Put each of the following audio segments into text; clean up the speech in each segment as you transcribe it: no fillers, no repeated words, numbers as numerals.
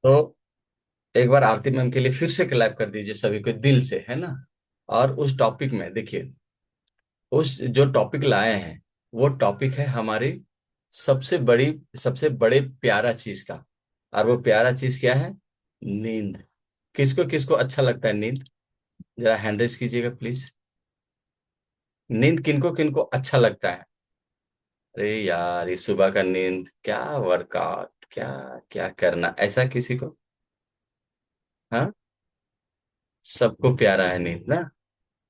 तो एक बार आरती मैम के लिए फिर से क्लैप कर दीजिए सभी को दिल से, है ना। और उस टॉपिक में देखिए, उस जो टॉपिक लाए हैं वो टॉपिक है हमारी सबसे बड़ी, सबसे बड़े प्यारा चीज का। और वो प्यारा चीज क्या है? नींद। किसको किसको अच्छा लगता है नींद? जरा हैंड रेज कीजिएगा प्लीज। नींद किनको किनको अच्छा लगता है? अरे यार, ये सुबह का नींद क्या वर्कआउट, क्या क्या करना, ऐसा किसी को? हाँ, सबको प्यारा है नींद ना।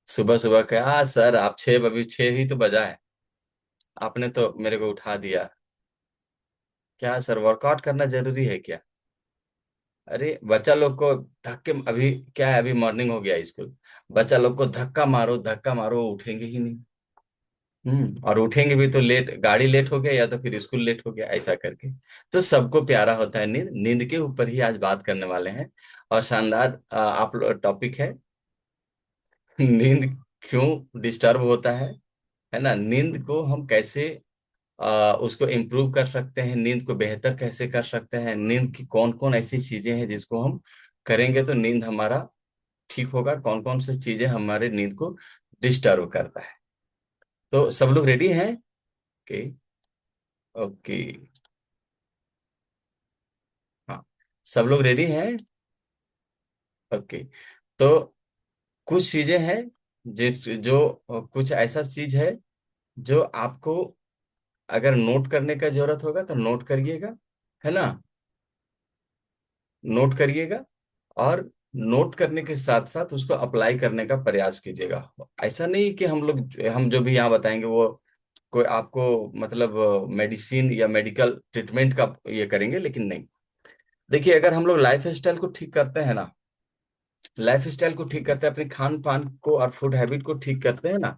सुबह सुबह का सर आप छह, अभी छह ही तो बजा है, आपने तो मेरे को उठा दिया। क्या सर वर्कआउट करना जरूरी है क्या? अरे बच्चा लोग को धक्के, अभी क्या है, अभी मॉर्निंग हो गया स्कूल, बच्चा लोग को धक्का मारो धक्का मारो, वो उठेंगे ही नहीं। और उठेंगे भी तो लेट, गाड़ी लेट हो गया या तो फिर स्कूल लेट हो गया, ऐसा करके। तो सबको प्यारा होता है नींद। नींद के ऊपर ही आज बात करने वाले हैं। और शानदार आप टॉपिक है, नींद क्यों डिस्टर्ब होता है ना। नींद को हम कैसे उसको इम्प्रूव कर सकते हैं, नींद को बेहतर कैसे कर सकते हैं, नींद की कौन कौन ऐसी चीजें हैं जिसको हम करेंगे तो नींद हमारा ठीक होगा, कौन कौन सी चीजें हमारे नींद को डिस्टर्ब करता है। तो सब लोग रेडी हैं? ओके। ओके। हाँ, सब लोग रेडी हैं। ओके। तो कुछ चीजें हैं जो जो कुछ ऐसा चीज है जो आपको अगर नोट करने का जरूरत होगा तो नोट करिएगा, है ना। नोट करिएगा, और नोट करने के साथ साथ उसको अप्लाई करने का प्रयास कीजिएगा। ऐसा नहीं कि हम जो भी यहाँ बताएंगे वो कोई आपको मतलब मेडिसिन या मेडिकल ट्रीटमेंट का ये करेंगे, लेकिन नहीं। देखिए, अगर हम लोग लाइफ स्टाइल को ठीक करते हैं ना, लाइफ स्टाइल को ठीक करते हैं, अपने खान पान को और फूड हैबिट को ठीक करते हैं ना,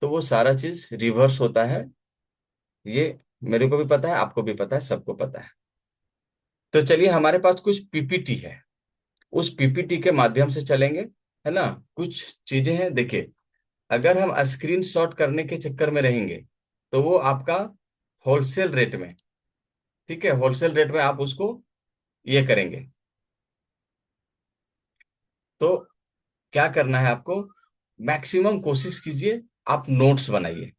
तो वो सारा चीज रिवर्स होता है। ये मेरे को भी पता है, आपको भी पता है, सबको पता है। तो चलिए, हमारे पास कुछ पीपीटी है, उस पीपीटी के माध्यम से चलेंगे, है ना। कुछ चीजें हैं, देखिए। अगर हम स्क्रीन शॉट करने के चक्कर में रहेंगे तो वो आपका होलसेल रेट में, ठीक है, होलसेल रेट में आप उसको ये करेंगे। तो क्या करना है आपको? मैक्सिमम कोशिश कीजिए आप नोट्स बनाइए,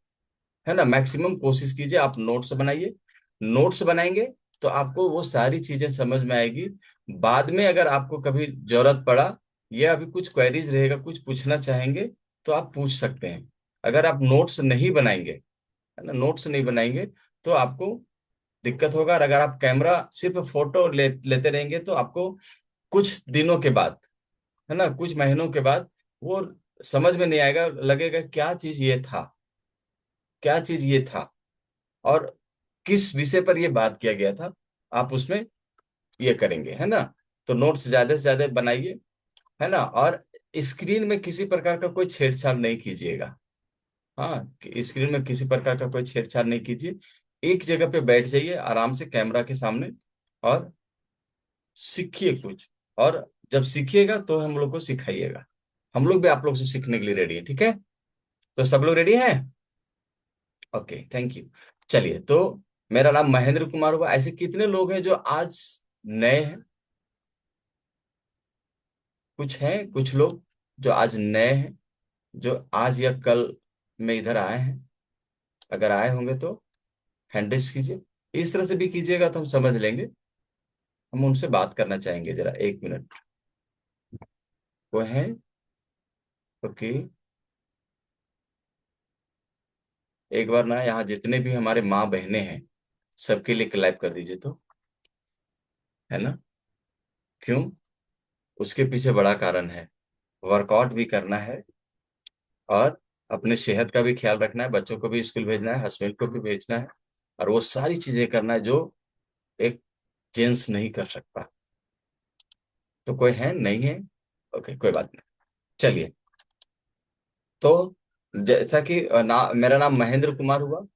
है ना। मैक्सिमम कोशिश कीजिए आप नोट्स बनाइए। नोट्स बनाएंगे तो आपको वो सारी चीजें समझ में आएगी। बाद में अगर आपको कभी जरूरत पड़ा या अभी कुछ क्वेरीज रहेगा, कुछ पूछना चाहेंगे, तो आप पूछ सकते हैं। अगर आप नोट्स नहीं बनाएंगे, है ना, नोट्स नहीं बनाएंगे तो आपको दिक्कत होगा। और अगर आप कैमरा सिर्फ फोटो लेते रहेंगे तो आपको कुछ दिनों के बाद, है ना, कुछ महीनों के बाद वो समझ में नहीं आएगा, लगेगा क्या चीज ये था, क्या चीज ये था, और किस विषय पर ये बात किया गया था, आप उसमें ये करेंगे, है ना। तो नोट्स ज्यादा से ज्यादा बनाइए, है ना। और स्क्रीन में किसी प्रकार का कोई छेड़छाड़ नहीं कीजिएगा। हाँ, स्क्रीन में किसी प्रकार का कोई छेड़छाड़ नहीं कीजिए। एक जगह पे बैठ जाइए आराम से कैमरा के सामने, और सीखिए कुछ। और जब सीखिएगा तो हम लोग को सिखाइएगा। हम लोग भी आप लोग से सीखने के लिए रेडी है, ठीक है। तो सब लोग रेडी हैं? Okay, thank you. चलिए, तो मेरा नाम महेंद्र कुमार हुआ। ऐसे कितने लोग हैं जो आज नए हैं? कुछ हैं, कुछ लोग जो आज नए हैं, जो आज या कल में इधर आए हैं। अगर आए होंगे तो हैंड रेस कीजिए। इस तरह से भी कीजिएगा तो हम समझ लेंगे। हम उनसे बात करना चाहेंगे, जरा एक मिनट। वो है? ओके। एक बार ना, यहाँ जितने भी हमारे माँ बहनें हैं सबके लिए क्लैप कर दीजिए तो, है ना। क्यों? उसके पीछे बड़ा कारण है। वर्कआउट भी करना है, और अपने सेहत का भी ख्याल रखना है, बच्चों को भी स्कूल भेजना है, हस्बैंड को भी भेजना है, और वो सारी चीजें करना है जो एक जेंट्स नहीं कर सकता। तो कोई है नहीं है? ओके, कोई बात नहीं। चलिए, तो जैसा कि मेरा नाम महेंद्र कुमार हुआ,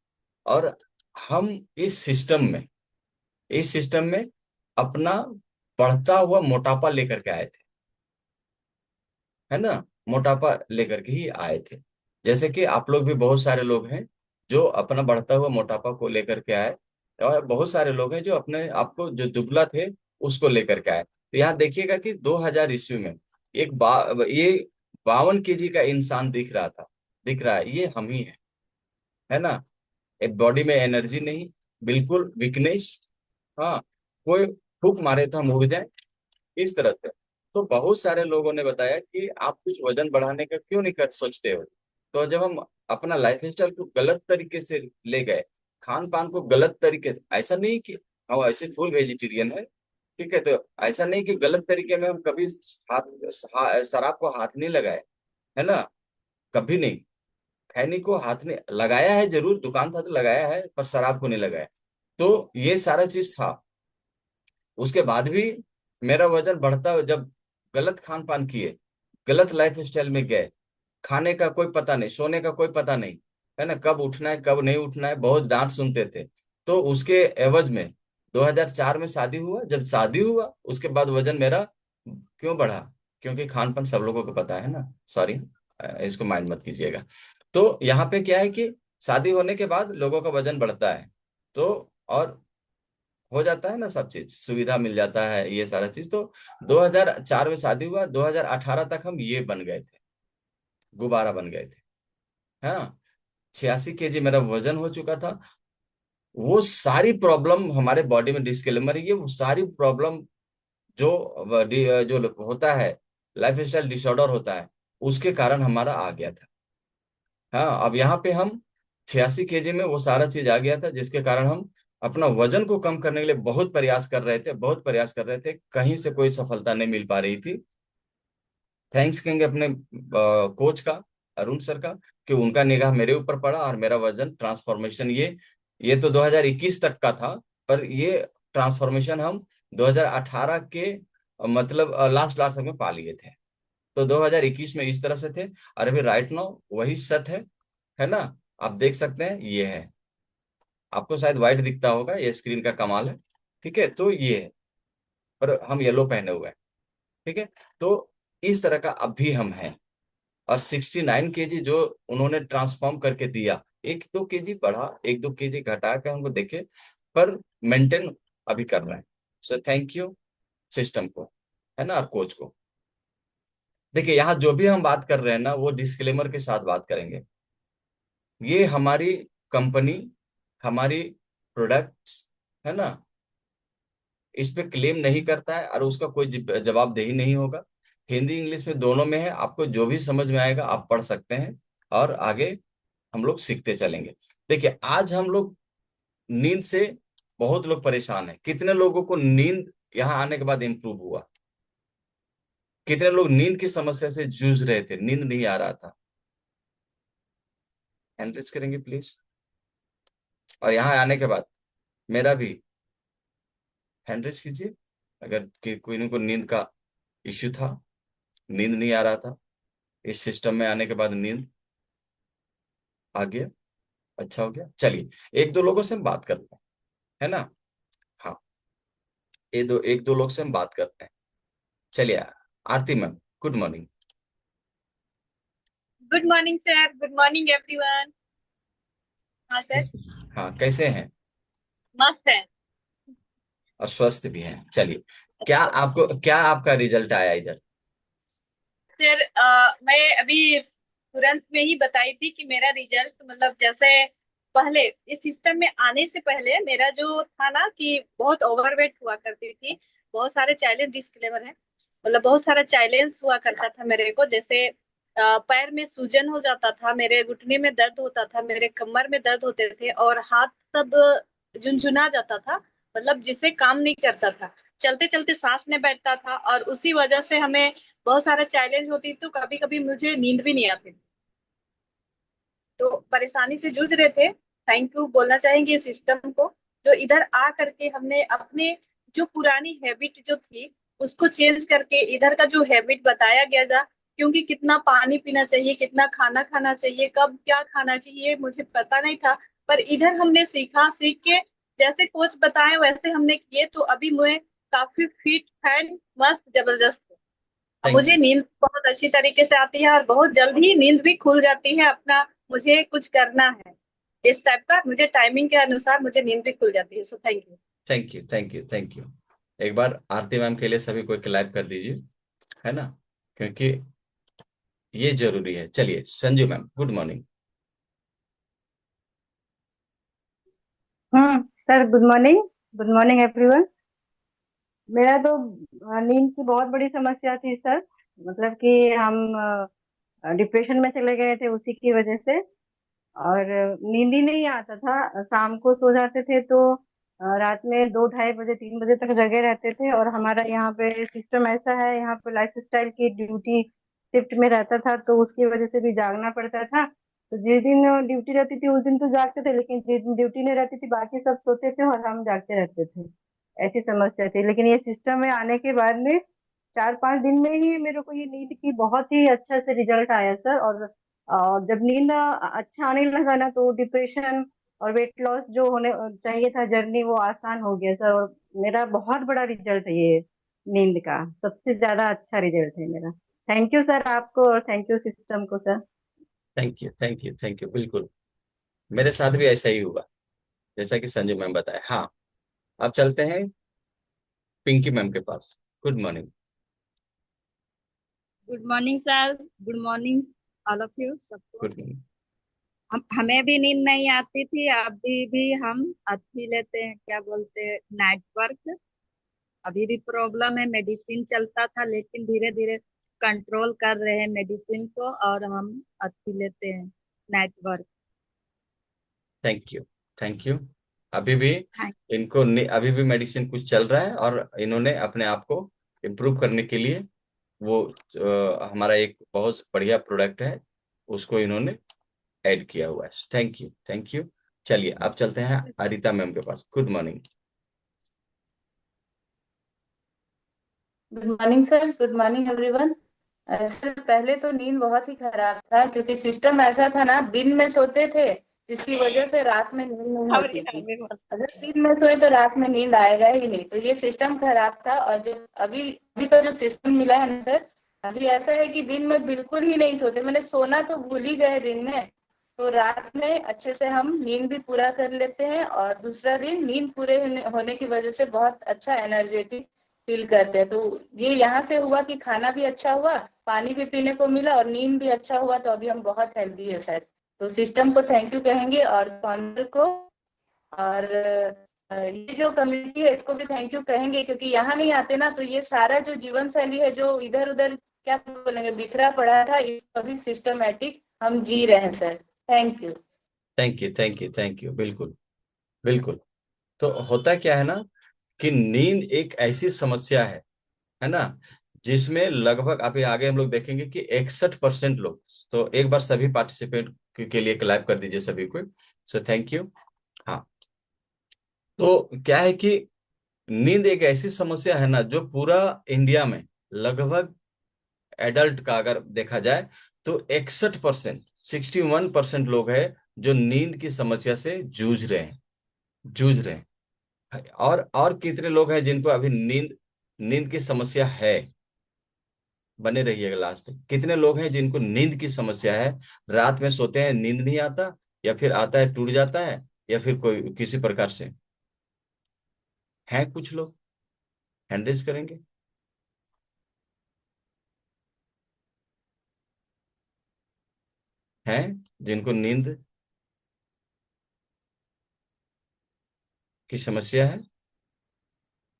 और हम इस सिस्टम में, इस सिस्टम में अपना बढ़ता हुआ मोटापा लेकर के आए थे, है ना। मोटापा लेकर के ही आए थे। जैसे कि आप लोग भी, बहुत सारे लोग हैं जो अपना बढ़ता हुआ मोटापा को लेकर के आए, और बहुत सारे लोग हैं जो अपने आप को जो दुबला थे उसको लेकर के आए। तो यहाँ देखिएगा कि 2000 ईस्वी में ये 52 केजी का इंसान दिख रहा है, ये हम ही है ना। एक बॉडी में एनर्जी नहीं, बिल्कुल वीकनेस। हाँ, कोई फूक मारे तो हम उड़ जाए, इस तरह से। तो बहुत सारे लोगों ने बताया कि आप कुछ वजन बढ़ाने का क्यों नहीं कर सोचते हो। तो जब हम अपना लाइफ स्टाइल को गलत तरीके से ले गए, खान पान को गलत तरीके से, ऐसा नहीं कि हम ऐसे फुल वेजिटेरियन है, ठीक है, तो ऐसा नहीं कि गलत तरीके में हम कभी शराब को हाथ नहीं लगाए, है ना, कभी नहीं। खैनी को हाथ नहीं लगाया है, जरूर दुकान था तो लगाया है, पर शराब को नहीं लगाया। तो ये सारा चीज था। उसके बाद भी मेरा वजन बढ़ता हुआ, जब गलत खान पान किए, गलत लाइफ स्टाइल में गए, खाने का कोई पता नहीं, सोने का कोई पता नहीं, है ना, कब उठना है कब नहीं उठना है, बहुत डांट सुनते थे। तो उसके एवज में 2004 में शादी हुआ। जब शादी हुआ उसके बाद वजन मेरा क्यों बढ़ा? क्योंकि खान पान सब लोगों को पता है ना, सॉरी, इसको माइंड मत कीजिएगा। तो यहाँ पे क्या है कि शादी होने के बाद लोगों का वजन बढ़ता है, तो और हो जाता है ना, सब चीज सुविधा मिल जाता है, ये सारा चीज। तो 2004 में शादी हुआ, 2018 तक हम ये बन गए थे, गुब्बारा बन गए थे। हाँ, 86 केजी मेरा वजन हो चुका था। वो सारी प्रॉब्लम हमारे बॉडी में, डिस्क्लेमर ये, वो सारी प्रॉब्लम जो होता है, लाइफ स्टाइल डिसऑर्डर होता है, उसके कारण हमारा आ गया था। हाँ, अब यहाँ पे हम 86 केजी में वो सारा चीज आ गया था, जिसके कारण हम अपना वजन को कम करने के लिए बहुत प्रयास कर रहे थे, बहुत प्रयास कर रहे थे, कहीं से कोई सफलता नहीं मिल पा रही थी। थैंक्स कहेंगे अपने कोच का, अरुण सर का, कि उनका निगाह मेरे ऊपर पड़ा और मेरा वजन ट्रांसफॉर्मेशन, ये तो 2021 तक का था, पर ये ट्रांसफॉर्मेशन हम 2018 के मतलब लास्ट लास्ट तक में पा लिए थे। तो 2021 में इस तरह से थे, और अभी राइट नाउ वही सेट है ना। आप देख सकते हैं, ये है, आपको शायद व्हाइट दिखता होगा, ये स्क्रीन का कमाल है। ठीक है, तो ये है, पर हम येलो पहने हुए हैं। ठीक है, तो इस तरह का अब भी हम हैं। और 69 केजी जो उन्होंने ट्रांसफॉर्म करके दिया, 1-2 केजी बढ़ा, 1-2 केजी घटा के हमको देखे, पर मेंटेन अभी कर रहे हैं। सो थैंक यू सिस्टम को, है ना, और कोच को। देखिए, यहाँ जो भी हम बात कर रहे हैं ना, वो डिस्क्लेमर के साथ बात करेंगे। ये हमारी कंपनी, हमारी प्रोडक्ट्स, है ना, इस पे क्लेम नहीं करता है, और उसका कोई जवाबदेही नहीं होगा। हिंदी इंग्लिश में दोनों में है, आपको जो भी समझ में आएगा आप पढ़ सकते हैं, और आगे हम लोग सीखते चलेंगे। देखिए, आज हम लोग नींद से बहुत लोग परेशान हैं। कितने लोगों को नींद यहाँ आने के बाद इंप्रूव हुआ? कितने लोग नींद की समस्या से जूझ रहे थे, नींद नहीं आ रहा था? हैंड रेज करेंगे प्लीज। और यहाँ आने के बाद मेरा भी हैंड रेज कीजिए, अगर कोई न कोई नींद का इश्यू था, नींद नहीं आ रहा था, इस सिस्टम में आने के बाद नींद आ गया, अच्छा हो गया। चलिए, एक दो लोगों से हम बात करते हैं, है ना। हाँ, एक दो लोग से हम बात करते हैं। चलिए, Aarti ma'am, good morning. Good morning sir. Good morning everyone. हाँ सर। कैसे? हाँ, कैसे हैं? मस्त है। और स्वस्थ भी हैं, चलिए। क्या आपका रिजल्ट आया इधर? सर मैं अभी तुरंत में ही बताई थी कि मेरा रिजल्ट मतलब जैसे पहले इस सिस्टम में आने से पहले मेरा जो था ना कि बहुत ओवरवेट हुआ करती थी। बहुत सारे चैलेंज डिस्क्लेमर है, मतलब बहुत सारा चैलेंज हुआ करता था मेरे को। जैसे पैर में सूजन हो जाता था, मेरे घुटने में दर्द होता था, मेरे कमर में दर्द होते थे, और हाथ सब झुनझुना जाता था, मतलब जिससे काम नहीं करता था। चलते चलते सांस नहीं बैठता था, और उसी वजह से हमें बहुत सारा चैलेंज होती, तो कभी कभी मुझे नींद भी नहीं आती। तो परेशानी से जूझ रहे थे। थैंक यू बोलना चाहेंगे इस सिस्टम को, जो इधर आ करके हमने अपने जो पुरानी हैबिट जो थी उसको चेंज करके इधर का जो हैबिट बताया गया था। क्योंकि कितना पानी पीना चाहिए, कितना खाना खाना चाहिए, कब क्या खाना चाहिए मुझे पता नहीं था। पर इधर हमने सीखा, सीख के जैसे कोच बताए वैसे हमने किए, तो अभी मैं काफी फिट फैन मस्त जबरदस्त हूँ। अब थैंक मुझे यू। नींद बहुत अच्छी तरीके से आती है, और बहुत जल्द ही नींद भी खुल जाती है। अपना मुझे कुछ करना है इस टाइप का, मुझे टाइमिंग के अनुसार मुझे नींद भी खुल जाती है। So thank you. Thank you, thank you, thank you. एक बार आरती मैम के लिए सभी कोई क्लैप कर दीजिए, है ना, क्योंकि ये जरूरी है। चलिए Sanju ma'am, good morning. Sir good morning. Good morning everyone. मेरा तो नींद की बहुत बड़ी समस्या थी सर। मतलब कि हम डिप्रेशन में चले गए थे उसी की वजह से। और नींद ही नहीं आता था। शाम को सो जाते थे तो रात में 2 ढाई बजे 3 बजे तक जगे रहते थे। और हमारा यहाँ पे सिस्टम ऐसा है, यहाँ पे लाइफ स्टाइल की ड्यूटी शिफ्ट में रहता था तो उसकी वजह से भी जागना पड़ता था। तो जिस दिन ड्यूटी रहती थी उस दिन तो जागते थे, लेकिन जिस दिन ड्यूटी नहीं रहती थी बाकी सब सोते थे और हम जागते रहते थे। ऐसी समस्या थी, लेकिन ये सिस्टम में आने के बाद में 4 5 दिन में ही मेरे को ये नींद की बहुत ही अच्छा से रिजल्ट आया सर। और जब नींद अच्छा आने लगा ना तो डिप्रेशन और वेट लॉस जो होने चाहिए था जर्नी वो आसान हो गया सर। और मेरा बहुत बड़ा रिजल्ट है ये, नींद का सबसे ज्यादा अच्छा रिजल्ट है मेरा। थैंक यू सर आपको और थैंक यू सिस्टम को sir. Thank you, thank you, thank you. बिल्कुल मेरे साथ भी ऐसा ही हुआ, जैसा कि संजू मैम बताया। हाँ, अब चलते हैं पिंकी मैम के पास। Good morning. Good morning sir. Good morning all of you सबको। गुड मॉर्निंग। हमें भी नींद नहीं आती थी, अभी भी हम अच्छी लेते हैं, क्या बोलते हैं, नाइट वर्क। अभी भी प्रॉब्लम है, मेडिसिन चलता था लेकिन धीरे धीरे कंट्रोल कर रहे हैं मेडिसिन को और हम अच्छी लेते हैं night work. Thank you, thank you. अभी भी थैंक अभी भी मेडिसिन कुछ चल रहा है, और इन्होंने अपने आप को इम्प्रूव करने के लिए वो हमारा एक बहुत बढ़िया प्रोडक्ट है, उसको इन्होंने ऐड किया हुआ है। Thank you, thank you. चलिए अब चलते हैं अरिता मैम के पास। Good morning. Good morning sir. Good morning everyone. Sir पहले तो नींद बहुत ही खराब था क्योंकि सिस्टम ऐसा था ना, दिन में सोते थे जिसकी वजह से रात में नींद नहीं होती थी। अगर दिन में सोए तो रात में नींद आएगा ही नहीं, तो ये सिस्टम खराब था। और जो अभी अभी का जो सिस्टम मिला है ना सर, अभी ऐसा है कि दिन में बिल्कुल ही नहीं सोते, मैंने सोना तो भूल ही गए दिन में। तो रात में अच्छे से हम नींद भी पूरा कर लेते हैं और दूसरा दिन नींद पूरे होने की वजह से बहुत अच्छा एनर्जेटिक फील करते हैं। तो ये यहाँ से हुआ कि खाना भी अच्छा हुआ, पानी भी पीने को मिला और नींद भी अच्छा हुआ, तो अभी हम बहुत हेल्दी है सर। तो सिस्टम को थैंक यू कहेंगे और स्पॉन्सर को। और ये जो कम्युनिटी है इसको भी थैंक यू कहेंगे, क्योंकि यहाँ नहीं आते ना तो ये सारा जो जीवन शैली है जो इधर उधर क्या बोलेंगे बिखरा पड़ा था, इसको भी सिस्टमेटिक हम जी रहे हैं sir. Thank you. Thank you, thank you, thank you. बिल्कुल, बिल्कुल। तो होता क्या है ना, कि नींद एक ऐसी समस्या है ना, जिसमें लगभग अभी आगे हम लोग देखेंगे कि 61% लोग। तो एक बार सभी पार्टिसिपेंट के लिए क्लैप कर दीजिए सभी को। So thank you. हाँ, तो क्या है कि नींद एक ऐसी समस्या है ना, जो पूरा इंडिया में लगभग एडल्ट का अगर देखा जाए तो 61%, 61% लोग हैं जो नींद की समस्या से जूझ रहे हैं। और कितने लोग हैं जिनको अभी नींद नींद की समस्या है। बने रहिएगा लास्ट तक। कितने लोग हैं जिनको नींद की समस्या है, रात में सोते हैं नींद नहीं आता, या फिर आता है टूट जाता है, या फिर कोई किसी प्रकार से है। कुछ लोग हैंड रेज करेंगे। हैं जिनको नींद की समस्या है।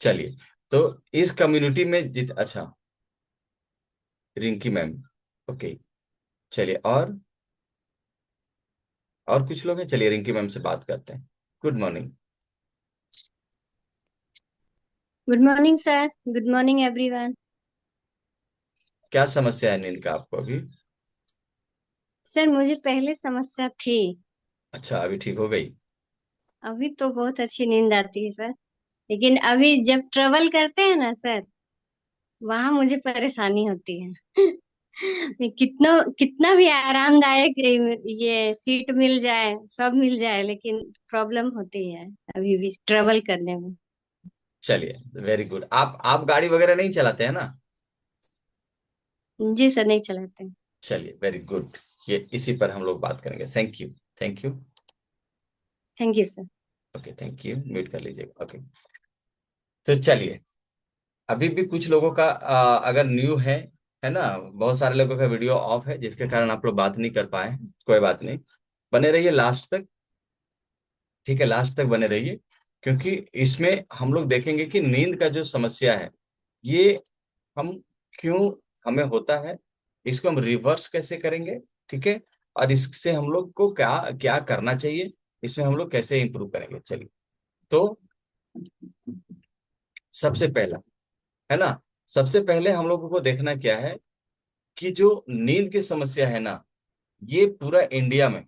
चलिए, तो इस कम्युनिटी में अच्छा, रिंकी मैम, ओके। चलिए, और कुछ लोग हैं, चलिए रिंकी मैम से बात करते हैं। Good morning. Good morning sir. Good morning everyone. क्या समस्या है नींद का आपको अभी? सर मुझे पहले समस्या थी, अच्छा, अभी ठीक हो गई? अभी तो बहुत अच्छी नींद आती है सर। लेकिन अभी जब ट्रेवल करते हैं ना सर, वहां मुझे परेशानी होती है। मैं कितना कितना भी आरामदायक ये सीट मिल जाए, सब मिल जाए, लेकिन प्रॉब्लम होती है अभी भी ट्रेवल करने में। चलिए, वेरी गुड। आप गाड़ी वगैरह नहीं चलाते हैं ना? जी सर, नहीं चलाते हैं। चलिए, वेरी गुड। ये इसी पर हम लोग बात करेंगे। Thank you, thank you. Thank you sir. Okay, thank you. Mute कर लीजिएगा। ओके, तो चलिए, अभी भी कुछ लोगों का अगर न्यू है ना, बहुत सारे लोगों का वीडियो ऑफ है जिसके कारण आप लोग बात नहीं कर पाए। कोई बात नहीं, बने रहिए लास्ट तक। ठीक है, लास्ट तक बने रहिए, क्योंकि इसमें हम लोग देखेंगे कि नींद का जो समस्या है ये हम क्यों हमें होता है, इसको हम रिवर्स कैसे करेंगे। ठीक है, और इससे हम लोग को क्या क्या करना चाहिए, इसमें हम लोग कैसे इंप्रूव करेंगे। चलिए, तो सबसे पहला, है ना, सबसे पहले हम लोगों को देखना क्या है कि जो नींद की समस्या है ना, ये पूरा इंडिया में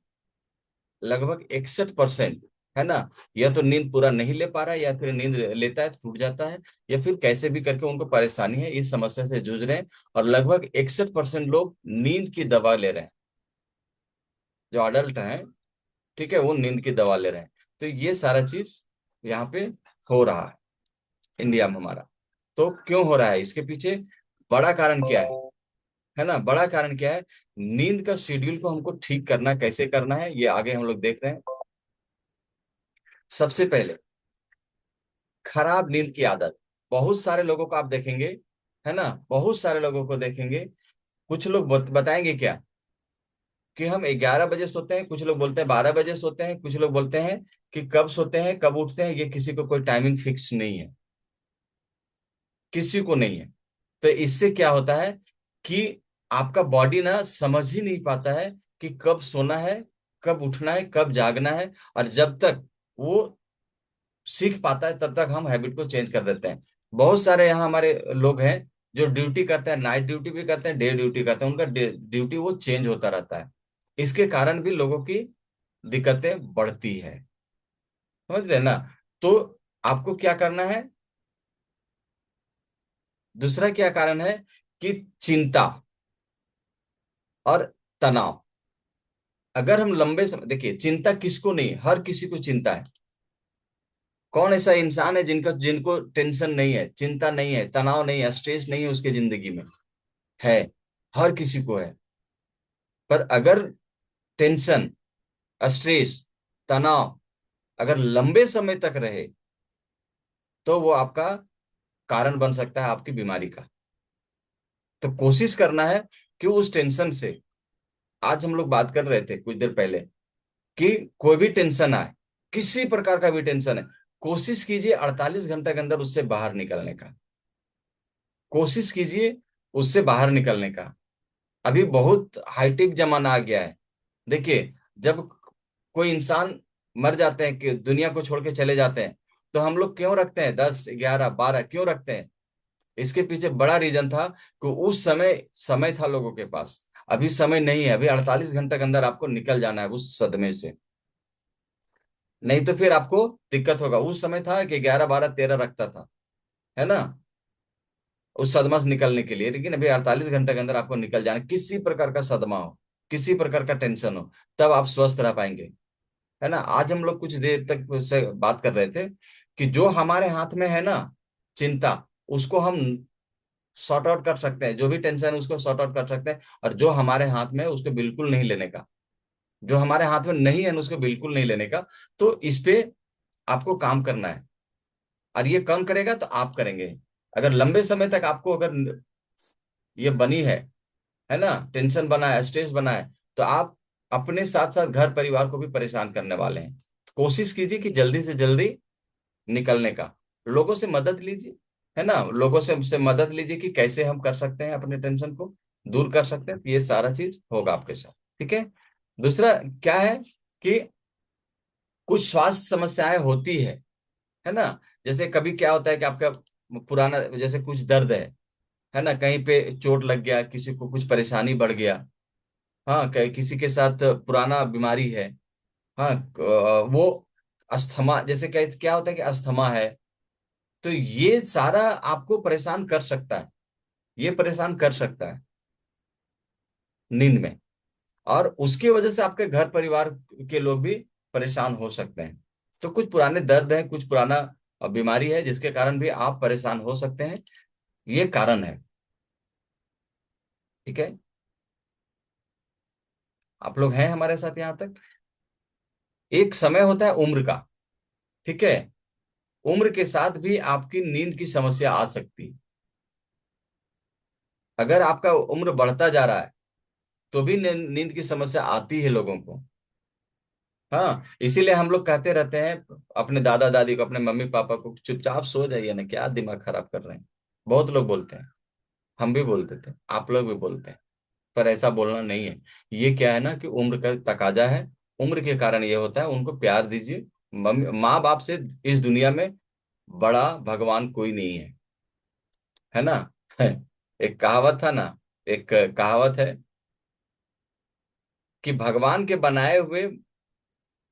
लगभग 61%, है ना, या तो नींद पूरा नहीं ले पा रहा है, या फिर नींद लेता है तो टूट जाता है, या फिर कैसे भी करके उनको परेशानी है, इस समस्या से जूझ रहे हैं। और लगभग 61% लोग नींद की दवा ले रहे हैं, जो अडल्ट हैं। ठीक है, वो नींद की दवा ले रहे हैं। तो ये सारा चीज यहाँ पे हो रहा है इंडिया में हमारा। तो क्यों हो रहा है, इसके पीछे बड़ा कारण क्या है ना, बड़ा कारण क्या है। नींद का शेड्यूल को हमको ठीक करना, कैसे करना है, ये आगे हम लोग देख रहे हैं। सबसे पहले, खराब नींद की आदत। बहुत सारे लोगों को आप देखेंगे, है ना, बहुत सारे लोगों को देखेंगे। कुछ लोग बताएंगे क्या कि हम 11 बजे सोते हैं, कुछ लोग बोलते हैं 12 बजे सोते हैं, कुछ लोग बोलते हैं कि कब सोते हैं कब उठते हैं, ये किसी को कोई टाइमिंग फिक्स नहीं है, किसी को नहीं है। तो इससे क्या होता है कि आपका बॉडी ना समझ ही नहीं पाता है कि कब सोना है, कब उठना है, कब जागना है। और जब तक वो सीख पाता है तब तक हम हैबिट को चेंज कर देते हैं। बहुत सारे यहाँ हमारे लोग हैं जो ड्यूटी करते हैं, नाइट ड्यूटी भी करते हैं, डे ड्यूटी करते हैं, उनका ड्यूटी वो चेंज होता रहता है। इसके कारण भी लोगों की दिक्कतें बढ़ती है, समझ रहे हैं ना। तो आपको क्या करना है, दूसरा क्या कारण है कि चिंता और तनाव। अगर हम लंबे समय, देखिए चिंता किसको नहीं, हर किसी को चिंता है। कौन ऐसा इंसान है जिनका जिनको टेंशन नहीं है, चिंता नहीं है, तनाव नहीं है, स्ट्रेस नहीं है उसके जिंदगी में, है, हर किसी को है। पर अगर टेंशन, स्ट्रेस, तनाव अगर लंबे समय तक रहे तो वो आपका कारण बन सकता है आपकी बीमारी का। तो कोशिश करना है कि उस टेंशन से, आज हम लोग बात कर रहे थे कुछ देर पहले कि कोई भी टेंशन आए, किसी प्रकार का भी टेंशन है, कोशिश कीजिए 48 घंटे के अंदर उससे बाहर निकलने का, कोशिश कीजिए उससे बाहर निकलने का। अभी बहुत हाईटेक जमाना आ गया है। देखिए, जब कोई इंसान मर जाते हैं, कि दुनिया को छोड़ के चले जाते हैं, तो हम लोग क्यों रखते हैं 10, 11, 12 क्यों रखते हैं। इसके पीछे बड़ा रीजन था कि उस समय समय था लोगों के पास, अभी समय नहीं है। अभी 48 घंटे के अंदर आपको निकल जाना है उस सदमे से, नहीं तो फिर आपको दिक्कत होगा। उस समय था कि 11, 12, 13 रखता था, है ना, उस सदमा से निकलने के लिए। लेकिन अभी 48 घंटे के अंदर आपको निकल जाना, किसी प्रकार का सदमा हो, किसी प्रकार का टेंशन हो, तब आप स्वस्थ रह पाएंगे, है ना। आज हम लोग कुछ देर तक से बात कर रहे थे कि जो हमारे हाथ में है ना, चिंता, उसको हम सॉर्ट आउट कर सकते हैं, जो भी टेंशन है उसको सॉर्ट आउट कर सकते हैं। और जो हमारे हाथ में है उसको बिल्कुल नहीं लेने का, जो हमारे हाथ में नहीं है उसको बिल्कुल नहीं लेने का। तो इस पे आपको काम करना है, और ये कम करेगा तो आप करेंगे। अगर लंबे समय तक आपको अगर ये बनी है ना, टेंशन बना है, स्ट्रेस बना है, तो आप अपने साथ साथ घर परिवार को भी परेशान करने वाले हैं। तो कोशिश कीजिए कि जल्दी से जल्दी निकलने का, लोगों से मदद लीजिए, है ना, लोगों से मदद लीजिए कि कैसे हम कर सकते हैं अपने टेंशन को दूर कर सकते हैं। तो ये सारा चीज होगा आपके साथ। ठीक है, दूसरा क्या है कि कुछ स्वास्थ्य समस्याएं होती है ना। जैसे कभी क्या होता है कि आपका पुराना, जैसे कुछ दर्द है ना, कहीं पे चोट लग गया, किसी को कुछ परेशानी बढ़ गया, हाँ, किसी के साथ पुराना बीमारी है, हाँ, वो अस्थमा, जैसे क्या क्या होता है कि अस्थमा है, तो ये सारा आपको परेशान कर सकता है, ये परेशान कर सकता है नींद में। और उसकी वजह से आपके घर परिवार के लोग भी परेशान हो सकते हैं। तो कुछ पुराने दर्द है, कुछ पुराना बीमारी है जिसके कारण भी आप परेशान हो सकते हैं, ये कारण है। ठीक है, आप लोग हैं हमारे साथ यहां तक। एक समय होता है उम्र का, ठीक है, उम्र के साथ भी आपकी नींद की समस्या आ सकती है। अगर आपका उम्र बढ़ता जा रहा है तो भी नींद की समस्या आती है लोगों को। हाँ, इसीलिए हम लोग कहते रहते हैं अपने दादा दादी को, अपने मम्मी पापा को, चुपचाप सो जाइए ना, क्या दिमाग खराब कर रहे हैं। बहुत लोग बोलते हैं, हम भी बोलते थे, आप लोग भी बोलते हैं, पर ऐसा बोलना नहीं है। ये क्या है ना कि उम्र का तकाजा है। उम्र के कारण ये होता है, उनको प्यार दीजिए। मम्मी माँ बाप से इस दुनिया में बड़ा भगवान कोई नहीं है ना। एक कहावत था ना, एक कहावत है कि भगवान के बनाए हुए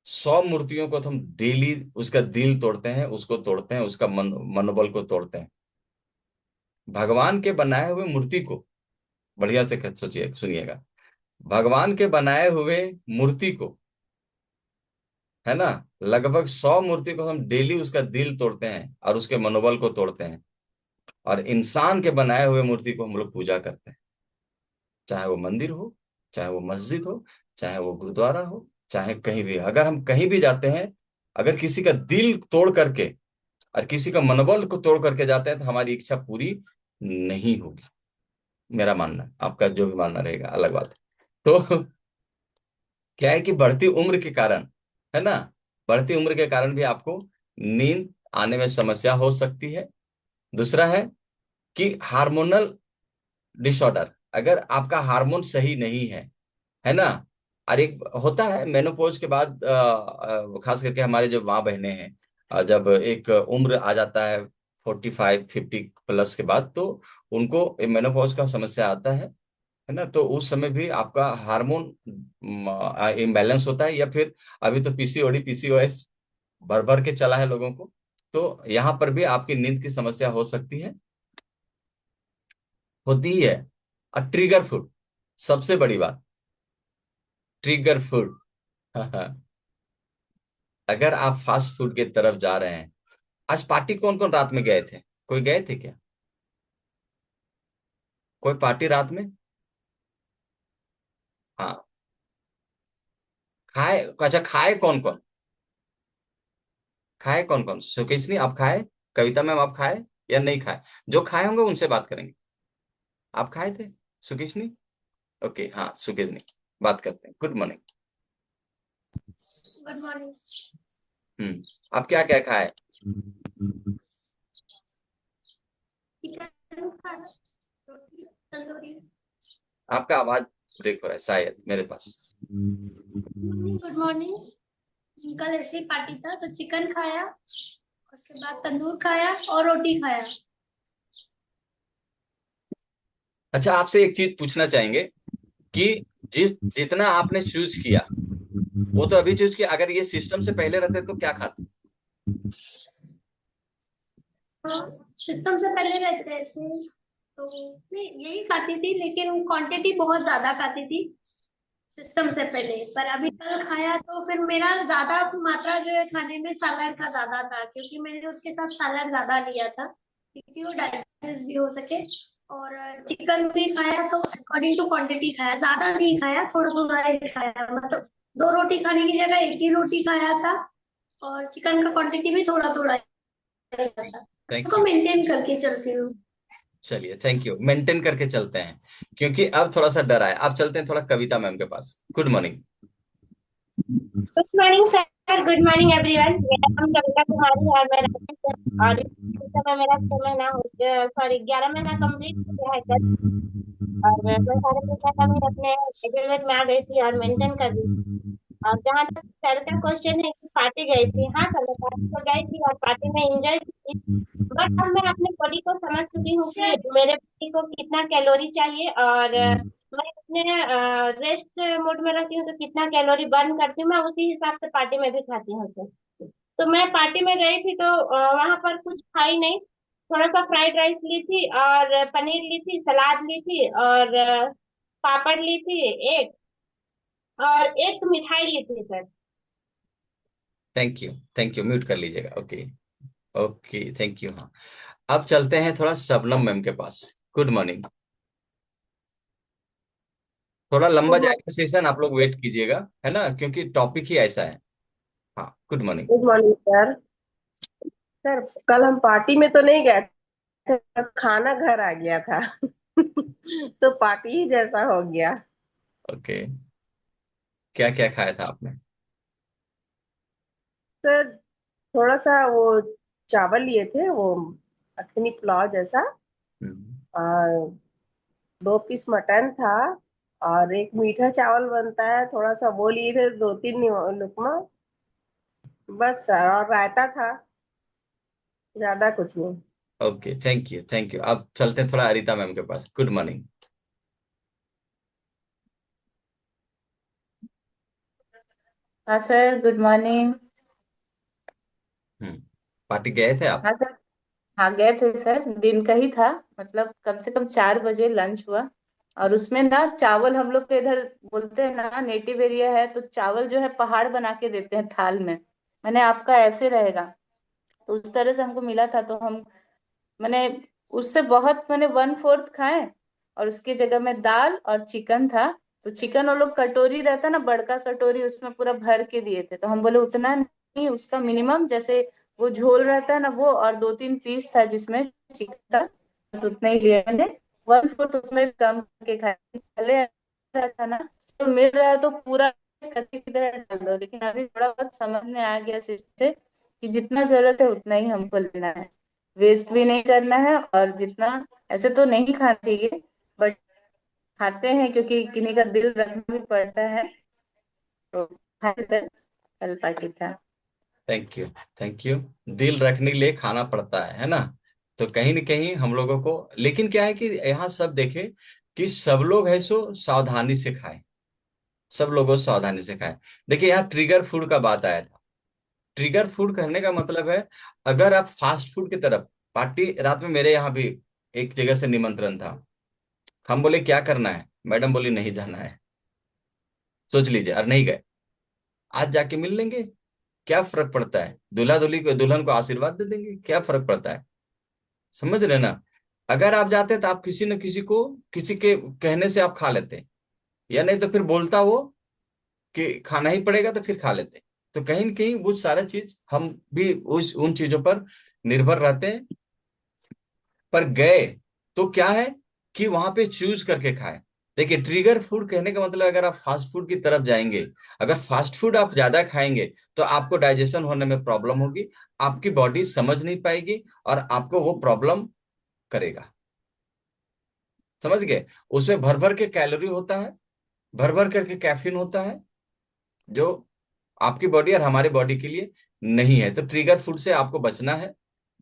100 मूर्तियों को तो हम डेली उसका दिल तोड़ते हैं, उसको तोड़ते हैं, उसका मनोबल को तोड़ते हैं। भगवान के बनाए हुए मूर्ति को, बढ़िया से सोचिए, सुनिएगा, भगवान के बनाए हुए मूर्ति को, है ना, लगभग 100 मूर्ति को हम डेली उसका दिल तोड़ते हैं और उसके मनोबल को तोड़ते हैं। और इंसान के बनाए हुए मूर्ति को हम लोग पूजा करते हैं, चाहे वो मंदिर हो, चाहे वो मस्जिद हो, चाहे वो गुरुद्वारा हो, चाहे कहीं भी। अगर हम कहीं भी जाते हैं, अगर किसी का दिल तोड़ करके और किसी का मनोबल को तोड़ करके जाते हैं तो हमारी इच्छा पूरी नहीं होगी। मेरा मानना है, आपका जो भी मानना रहेगा अलग बात है। तो क्या है कि बढ़ती उम्र के कारण, है ना, बढ़ती उम्र के कारण भी आपको नींद आने में समस्या हो सकती है। दूसरा है कि हार्मोनल डिसऑर्डर, अगर आपका हार्मोन सही नहीं है ना। और एक होता है मेनोपॉज के बाद, खास करके हमारे जो माँ बहनें हैं, जब एक उम्र आ जाता है 45-50 प्लस के बाद, तो उनको मेनोपॉज का समस्या आता है ना। तो उस समय भी आपका हार्मोन इम्बैलेंस होता है, या फिर अभी तो पीसीओडी पीसीओएस भर भर के चला है लोगों को। तो यहाँ पर भी आपकी नींद की समस्या हो सकती है, होती ही है। और ट्रिगर फूड, सबसे बड़ी बात, ट्रिगर फूड। अगर आप फास्ट फूड की तरफ जा रहे हैं, आज पार्टी कौन कौन रात में गए थे? कोई गए थे क्या? कोई पार्टी रात में? हाँ, खाए, अच्छा खाए कौन कौन? खाए कौन कौन? सुकेशनी आप खाए? कविता मैम आप खाए या नहीं खाए? जो खाए होंगे उनसे बात करेंगे। आप खाए थे सुकेशनी? ओके, हाँ सुकेशनी, बात करते हैं। Good morning. Good morning. आप क्या क्या खाए? चिकन खाना, रोटी, तंदूरी। आपका आवाज ब्रेक हो रहा है शायद मेरे पास। Good morning. कल ऐसे ही पार्टी था तो चिकन खाया, उसके बाद तंदूर खाया और रोटी खाया। अच्छा, आपसे एक चीज पूछना चाहेंगे कि जितना आपने चूज किया, वो तो अभी चूज किया, अगर ये सिस्टम से पहले रहते तो क्या खाते? हाँ, सिस्टम से पहले रहते थे तो नहीं यही खाती थी, लेकिन क्वांटिटी बहुत ज्यादा खाती थी सिस्टम से पहले। पर अभी कल खाया तो फिर मेरा ज्यादा मात्रा जो है खाने में सलाद का ज्यादा था, क्योंकि मैंने उसके साथ सलाद ज्यादा लिया था क्योंकि वो डाइजेस्ट भी हो सके। और चिकन भी खाया तो अकॉर्डिंग टू क्वांटिटी खाया, ज्यादा नहीं खाया, थोड़ा थोड़ा ही खाया। मतलब 2 रोटी खाने की जगह एक ही रोटी खाया था, और चिकन का क्वांटिटी भी थोड़ा थोड़ा ही था। थैंक उसको यू। मेंटेन करके चलती हूँ। चलिए, थैंक यू, मेंटेन करके चलते हैं, क्योंकि अब थोड़ा सा डर आया। अब चलते हैं थोड़ा कविता मैम के पास। Good morning. Good morning sir, good morning everyone. मेरा नाम कविता कुमारी है और मैं राजस्थान से, और इस समय मेरा 6 महीना हो, सॉरी 11 महीना कंप्लीट हो गया है सर। और मैं सारे 6 महीना में अपने एग्रीमेंट में आ गई थी और मेंटेन कर रही थी। और जहाँ तक सर का क्वेश्चन है कि पार्टी गई थी, हाँ सर मैं पार्टी तो गई थी और पार्टी में एंजॉय की थी। बट अब मैं अपने बॉडी को समझ चुकी हूँ कि मेरे बॉडी को कितना कैलोरी चाहिए, और मैं अपने रेस्ट मोड में रहती हूँ तो कितना कैलोरी बर्न करती हूँ, मैं उसी हिसाब से पार्टी में भी खाती हूँ सर। तो मैं पार्टी में गई थी तो वहां पर कुछ खाई नहीं, थोड़ा सा फ्राइड राइस ली थी और पनीर ली थी, सलाद ली थी और पापड़ ली थी एक, और एक मिठाई ली थी sir. Thank you, thank you, mute कर लीजिएगा। Okay, okay, thank you. हाँ, अब चलते हैं थोड़ा शबनम मैम के पास। Good morning. थोड़ा लंबा गुड जाएगा सेशन, आप लोग वेट कीजिएगा, है ना, क्योंकि टॉपिक ही ऐसा है। हाँ, good morning. Morning sir. Sir कल हम पार्टी में तो नहीं गए थे, खाना घर आ गया था। तो पार्टी ही जैसा हो गया। ओके, क्या क्या खाया था आपने? सर थोड़ा सा वो चावल लिए थे, वो अखनी पुलाव जैसा, हम्म। और 2 पीस मटन था, और एक मीठा चावल बनता है थोड़ा सा, वो लिए थे 2-3 लुकमा। बस सर, और रायता था, ज्यादा कुछ नहीं। Okay, thank you thank you. अब चलते हैं थोड़ा अरिता मैम के पास। Good morning. हाँ sir, good morning. Hmm. Party गए थे आप? हाँ सर। हाँ गए थे सर, दिन का ही था। मतलब कम से कम 4 बजे लंच हुआ। और उसमें ना चावल, हम लोग के इधर बोलते हैं ना, नेटिव एरिया है, तो चावल जो है पहाड़ बना के देते हैं थाल में। मैंने आपका ऐसे रहेगा, तो उस तरह से हमको मिला था, तो हम मैंने उससे बहुत, मैंने 1/4 खाए। और उसकी जगह में दाल और चिकन था। तो चिकन वो लोग कटोरी रहता ना, बड़का कटोरी, उसमें पूरा भर के दिए थे, तो हम बोले उतना नहीं, उसका मिनिमम जैसे वो झोल रहता है ना वो, और 2-3 पीस था जिसमें चिकन था, बस उतना ही लिया मैंने। 1/4 उसमें कम के खाए। पहले ऐसा था ना, तो मिल रहा है तो पूरा कच्ची की तरह डाल दो, लेकिन अभी थोड़ा बहुत समझ में आ गया इससे कि जितना जरूरत है उतना ही हमको लेना है, वेस्ट भी नहीं करना है। और जितना, ऐसे तो नहीं खाना चाहिए, बट खाते हैं क्योंकि किन्हीं का दिल रखना भी पड़ता है। तो खाते सर, कल पार्टी था। Thank you thank you. दिल रखने के लिए खाना पड़ता है ना? तो कहीं न कहीं हम लोगों को, लेकिन क्या है कि यहाँ सब देखे कि सब लोग है सो सावधानी से खाएं। सब लोगों को सावधानी से खाएं। देखिए, यहाँ ट्रिगर फूड का बात आया था। ट्रिगर फूड कहने का मतलब है, अगर आप फास्ट फूड की तरफ, पार्टी रात में मेरे यहाँ भी एक जगह से निमंत्रण था। हम बोले क्या करना है, मैडम बोली नहीं जाना है। सोच लीजिए, और नहीं गए। आज जाके मिल लेंगे, क्या फर्क पड़ता है? दूल्हा दुल्ही को, दुल्हन को आशीर्वाद दे देंगे, क्या फर्क पड़ता है? समझ रहे ना? अगर आप जाते तो आप किसी न किसी को, किसी के कहने से आप खा लेते, या नहीं तो फिर बोलता वो कि खाना ही पड़ेगा, तो फिर खा लेते। तो कहीं न कहीं वो सारा चीज हम भी उस उन चीजों पर निर्भर रहते हैं। पर गए तो क्या है कि वहां पे चूज करके खाए। देखिए, ट्रिगर फूड कहने का मतलब, अगर आप फास्ट फूड की तरफ जाएंगे, अगर फास्ट फूड आप ज्यादा खाएंगे, तो आपको डाइजेशन होने में प्रॉब्लम होगी, आपकी बॉडी समझ नहीं पाएगी, और आपको वो प्रॉब्लम करेगा। समझ गए? उसमें भर भर के कैलोरी होता है, भर भर करके कैफीन होता है, जो आपकी बॉडी और हमारी बॉडी के लिए नहीं है। तो ट्रिगर फूड से आपको बचना है।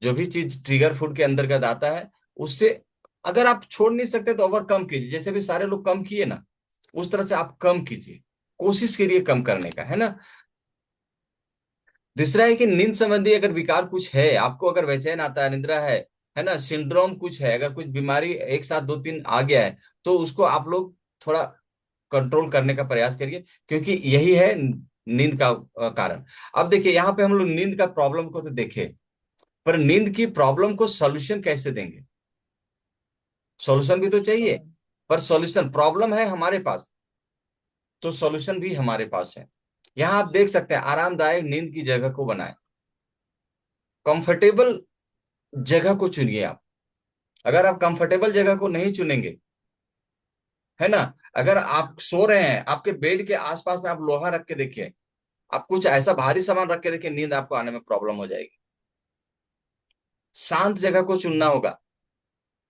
जो भी चीज ट्रिगर फूड के अंतर्गत आता है, उससे अगर आप छोड़ नहीं सकते तो ओवरकम कीजिए, जैसे भी सारे लोग कम किए ना, उस तरह से आप कम कीजिए। कोशिश करिए कम करने का, है ना? दूसरा है कि नींद संबंधी अगर विकार कुछ है आपको, अगर बेचैन आता है, निद्रा है ना, सिंड्रोम कुछ है, अगर कुछ बीमारी एक साथ 2-3 आ गया है, तो उसको आप लोग थोड़ा कंट्रोल करने का प्रयास करिए, क्योंकि यही है नींद का कारण। अब देखिए, यहाँ पे हम लोग नींद का प्रॉब्लम को तो देखे, पर नींद की प्रॉब्लम को सॉल्यूशन कैसे देंगे? सॉल्यूशन भी तो चाहिए। पर सॉल्यूशन, प्रॉब्लम है हमारे पास, तो सॉल्यूशन भी हमारे पास है। यहाँ आप देख सकते हैं, आरामदायक नींद की जगह को बनाए, कंफर्टेबल जगह को चुनिए आप। अगर आप कंफर्टेबल जगह को नहीं चुनेंगे, है ना, अगर आप सो रहे हैं, आपके बेड के आसपास में आप लोहा रख के देखिए, आप कुछ ऐसा भारी सामान रख के देखिए, नींद आपको आने में प्रॉब्लम हो जाएगी। शांत जगह को चुनना होगा।